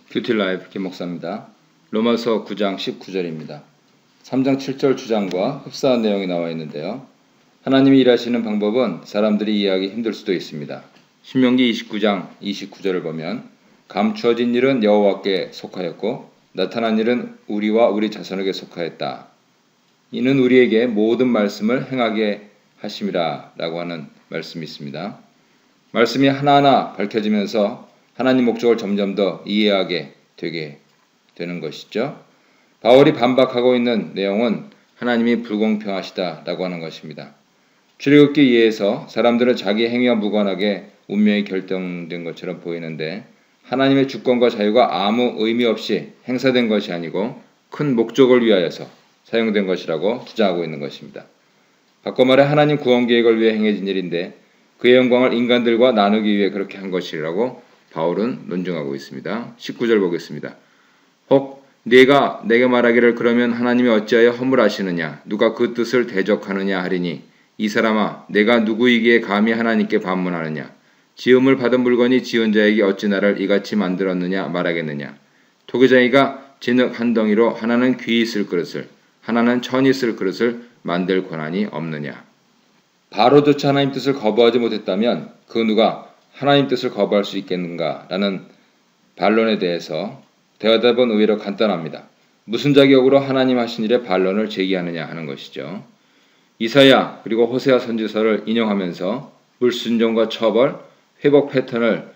큐티라이프 김목사입니다. 로마서 9장 19절입니다. 3장 7절 주장과 흡사한 내용이 나와 있는데요. 하나님이 일하시는 방법은 사람들이 이해하기 힘들 수도 있습니다. 신명기 29장 29절을 보면 감추어진 일은 여호와께 속하였고 나타난 일은 우리와 우리 자손에게 속하였다. 이는 우리에게 모든 말씀을 행하게 하심이라 라고 하는 말씀이 있습니다. 말씀이 하나하나 밝혀지면서 하나님 목적을 점점 더 이해하게 되게 되는 것이죠. 바울이 반박하고 있는 내용은 하나님이 불공평하시다라고 하는 것입니다. 출애굽기 이해에서 사람들은 자기 행위와 무관하게 운명이 결정된 것처럼 보이는데 하나님의 주권과 자유가 아무 의미 없이 행사된 것이 아니고 큰 목적을 위하여서 사용된 것이라고 주장하고 있는 것입니다. 바꿔 말해 하나님 구원 계획을 위해 행해진 일인데 그의 영광을 인간들과 나누기 위해 그렇게 한 것이라고 바울은 논증하고 있습니다. 19절 보겠습니다. 혹 네가 내게 말하기를 그러면 하나님이 어찌하여 허물하시느냐 누가 그 뜻을 대적하느냐 하리니 이 사람아 내가 누구이기에 감히 하나님께 반문하느냐 지음을 받은 물건이 지은 자에게 어찌 나를 이같이 만들었느냐 말하겠느냐 토기장이가 진흙 한 덩이로 하나는 귀히 쓸 그릇을 하나는 천이 쓸 그릇을 만들 권한이 없느냐. 바로조차 하나님 뜻을 거부하지 못했다면 그 누가 하나님 뜻을 거부할 수 있겠는가라는 반론에 대해서 대답은 의외로 간단합니다. 무슨 자격으로 하나님 하신 일에 반론을 제기하느냐 하는 것이죠. 이사야 그리고 호세아 선지서를 인용하면서 불순종과 처벌, 회복 패턴을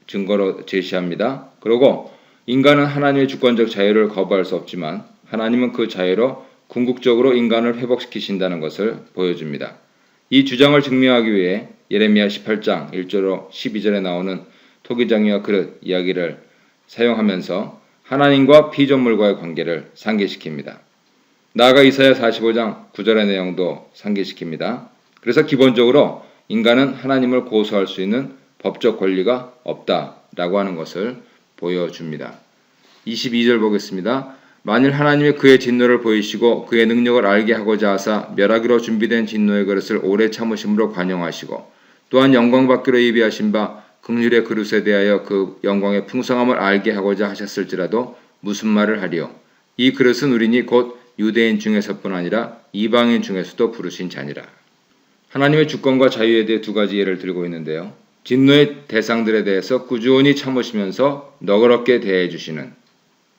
증거로 제시합니다. 그리고 인간은 하나님의 주권적 자유를 거부할 수 없지만 하나님은 그 자유로 궁극적으로 인간을 회복시키신다는 것을 보여줍니다. 이 주장을 증명하기 위해 예레미야 18장 1절로 12절에 나오는 토기장이와 그릇 이야기를 사용하면서 하나님과 피조물과의 관계를 상기시킵니다. 나아가 이사야 45장 9절의 내용도 상기시킵니다. 그래서 기본적으로 인간은 하나님을 고소할 수 있는 법적 권리가 없다라고 하는 것을 보여줍니다. 22절 보겠습니다. 만일 하나님이 그의 진노를 보이시고 그의 능력을 알게 하고자 하사 멸하기로 준비된 진노의 그릇을 오래 참으심으로 관용하시고 또한 영광받기로 예비하신 바 긍휼의 그릇에 대하여 그 영광의 풍성함을 알게 하고자 하셨을지라도 무슨 말을 하리요. 이 그릇은 우리니 곧 유대인 중에서뿐 아니라 이방인 중에서도 부르신 자니라. 하나님의 주권과 자유에 대해 두 가지 예를 들고 있는데요. 진노의 대상들에 대해서 꾸준히 참으시면서 너그럽게 대해 주시는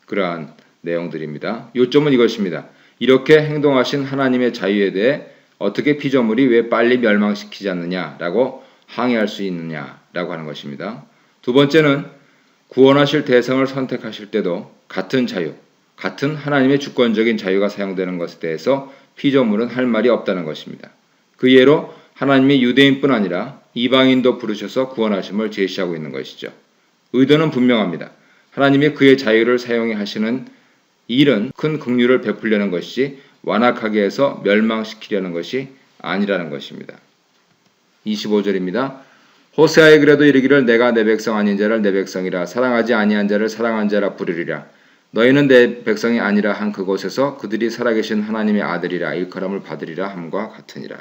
그러한 내용들입니다. 요점은 이것입니다. 이렇게 행동하신 하나님의 자유에 대해 어떻게 피조물이 왜 빨리 멸망시키지 않느냐라고 항의할 수 있느냐라고 하는 것입니다. 두 번째는 구원하실 대상을 선택하실 때도 같은 자유, 같은 하나님의 주권적인 자유가 사용되는 것에 대해서 피조물은 할 말이 없다는 것입니다. 그 예로 하나님이 유대인뿐 아니라 이방인도 부르셔서 구원하심을 제시하고 있는 것이죠. 의도는 분명합니다. 하나님이 그의 자유를 사용해 하시는 일은 큰 긍휼을 베풀려는 것이지 완악하게 해서 멸망시키려는 것이 아니라는 것입니다. 25절입니다. 호세아에 그래도 이르기를 내가 내 백성 아닌 자를 내 백성이라 사랑하지 아니한 자를 사랑한 자라 부르리라. 너희는 내 백성이 아니라 한 그곳에서 그들이 살아계신 하나님의 아들이라 일컬음을 받으리라 함과 같으니라.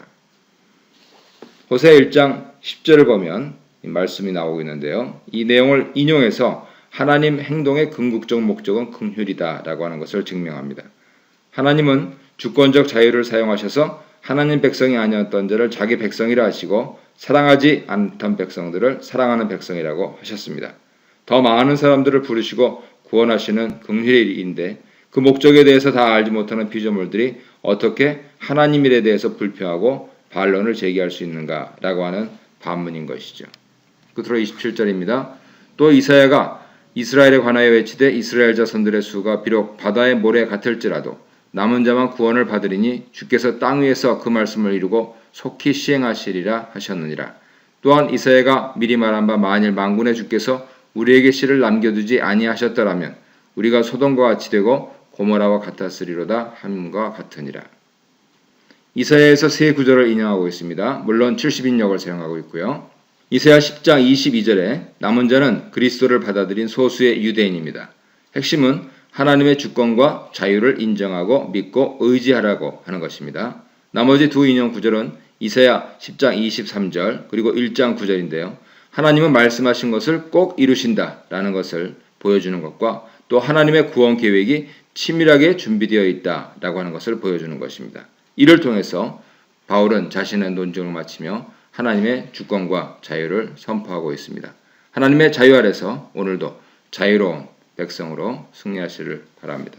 호세아 1장 10절을 보면 이 말씀이 나오고 있는데요. 이 내용을 인용해서 하나님 행동의 궁극적 목적은 긍휼이다 라고 하는 것을 증명합니다. 하나님은 주권적 자유를 사용하셔서 하나님 백성이 아니었던 자를 자기 백성이라 하시고 사랑하지 않던 백성들을 사랑하는 백성이라고 하셨습니다. 더 많은 사람들을 부르시고 구원하시는 긍휼의 일인데 그 목적에 대해서 다 알지 못하는 피조물들이 어떻게 하나님 일에 대해서 불평하고 반론을 제기할 수 있는가라고 하는 반문인 것이죠. 끝으로 27절입니다. 또 이사야가 이스라엘에 관하여 외치되 이스라엘 자손들의 수가 비록 바다의 모래 같을지라도 남은 자만 구원을 받으리니 주께서 땅 위에서 그 말씀을 이루고 속히 시행하시리라 하셨느니라. 또한 이사야가 미리 말한 바 만일 만군의 주께서 우리에게 씨를 남겨두지 아니하셨더라면 우리가 소돔과 같이 되고 고모라와 같았으리로다 함과 같으니라. 이사야에서 세 구절을 인용하고 있습니다. 물론 70인역을 사용하고 있고요. 이사야 10장 22절에 남은 자는 그리스도를 받아들인 소수의 유대인입니다. 핵심은 하나님의 주권과 자유를 인정하고 믿고 의지하라고 하는 것입니다. 나머지 두 인용 구절은 이사야 10장 23절 그리고 1장 9절인데요. 하나님은 말씀하신 것을 꼭 이루신다라는 것을 보여주는 것과 또 하나님의 구원 계획이 치밀하게 준비되어 있다라고 하는 것을 보여주는 것입니다. 이를 통해서 바울은 자신의 논증을 마치며 하나님의 주권과 자유를 선포하고 있습니다. 하나님의 자유 아래서 오늘도 자유로운 백성으로 승리하시를 바랍니다.